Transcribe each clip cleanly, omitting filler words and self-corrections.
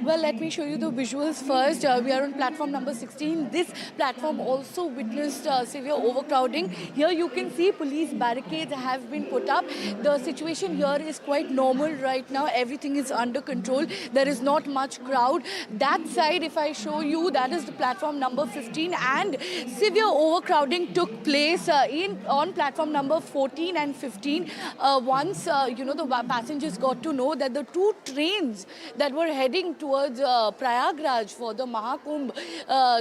Well, let me show you the visuals first. We are on platform number 16. This platform also witnessed severe overcrowding. Here you can see police barricades have been put up. The situation here is quite normal right now. Everything is under control. There is not much crowd. That side, if I show you, that is the platform number 15, and severe overcrowding took place on platform number 14 and 15. Once the passengers got to know that the two trains that were heading towards Prayagraj for the Mahakumbh,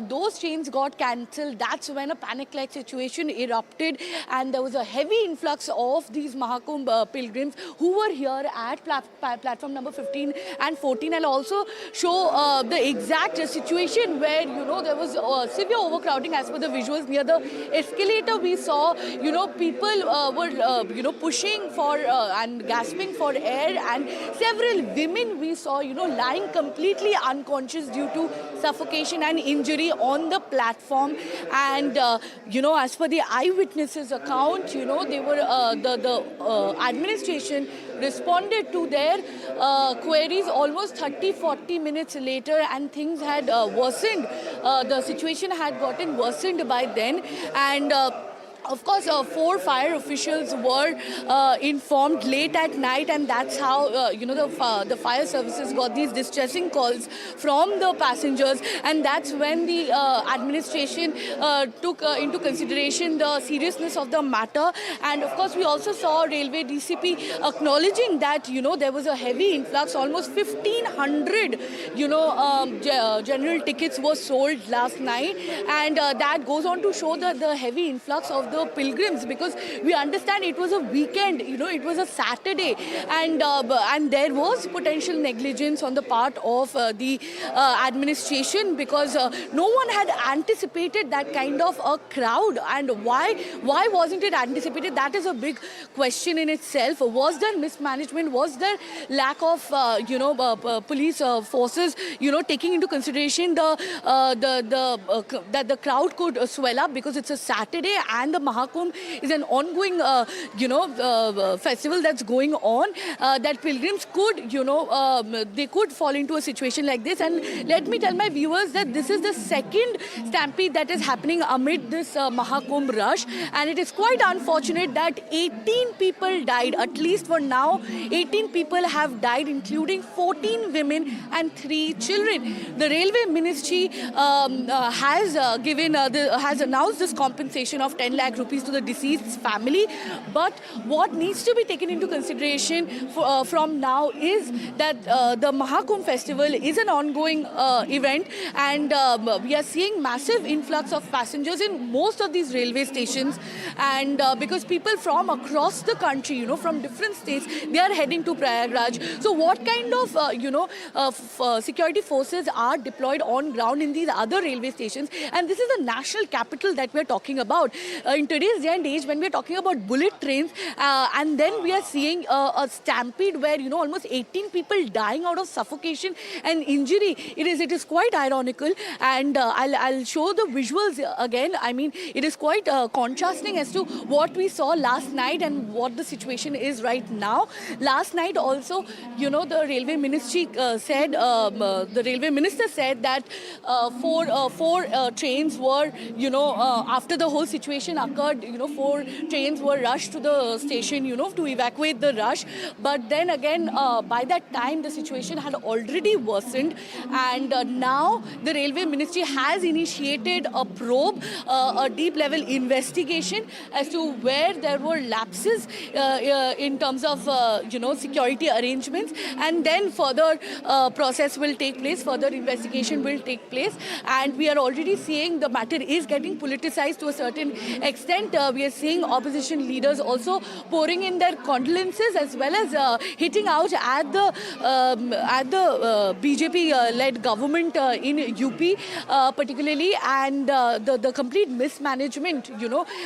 those trains got cancelled. That's when a panic-like situation erupted, and there was a heavy influx of these Mahakumbh pilgrims who were here at platform number 15 and 14. I'll also show the exact situation where, there was severe overcrowding as per the visuals. Near the escalator, we saw, people were, pushing for and gasping for air, and several women we saw, lying completely unconscious due to suffocation and injury on the platform. And, as per the eyewitnesses account, they were, the administration responded to their queries almost 30-40 minutes later, and things had worsened. The situation had gotten worsened by then, and of course, 4 fire officials were informed late at night, and that's how the fire services got these distressing calls from the passengers, and that's when the administration took into consideration the seriousness of the matter. And of course, we also saw Railway DCP acknowledging that there was a heavy influx. Almost 1,500 general tickets were sold last night, and that goes on to show the heavy influx of the pilgrims, because we understand it was a weekend, it was a Saturday, and there was potential negligence on the part of the administration, because no one had anticipated that kind of a crowd. And why wasn't it anticipated? That is a big question in itself. Was there mismanagement? Was there lack of police forces taking into consideration that the crowd could swell up, because it's a Saturday and the Mahakumbh is an ongoing, festival that's going on, that pilgrims could, they could fall into a situation like this. And let me tell my viewers that this is the second stampede that is happening amid this Mahakumbh rush, and it is quite unfortunate that 18 people died. At least for now, 18 people have died, including 14 women and 3 children. The Railway Ministry has announced this compensation of 10 lakh rupees to the deceased's family. But what needs to be taken into consideration from now is that the Mahakumbh festival is an ongoing event, and we are seeing massive influx of passengers in most of these railway stations, and because people from across the country, from different states, they are heading to Prayagraj. So what kind of security forces are deployed on ground in these other railway stations? And this is the national capital that we are talking about. In today's day and age, when we are talking about bullet trains, and then we are seeing a stampede where, almost 18 people dying out of suffocation and injury, it is quite ironical. And I'll show the visuals again. I mean, it is quite contrasting as to what we saw last night and what the situation is right now. Last night also, the Railway Ministry said, the Railway Minister said that four trains were, after the whole situation occurred, 4 trains were rushed to the station, to evacuate the rush. But then again, by that time, the situation had already worsened, and now the Railway Ministry has initiated a probe, a deep-level investigation as to where there were lapses in terms of, security arrangements, and then further process will take place, further investigation will take place, and we are already seeing the matter is getting politicized to a certain extent. We are seeing opposition leaders also pouring in their condolences, as well as hitting out at the BJP-led government in UP, particularly, and the complete mismanagement,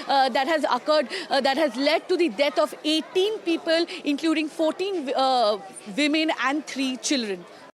that has occurred, that has led to the death of 18 people, including 14 women and 3 children.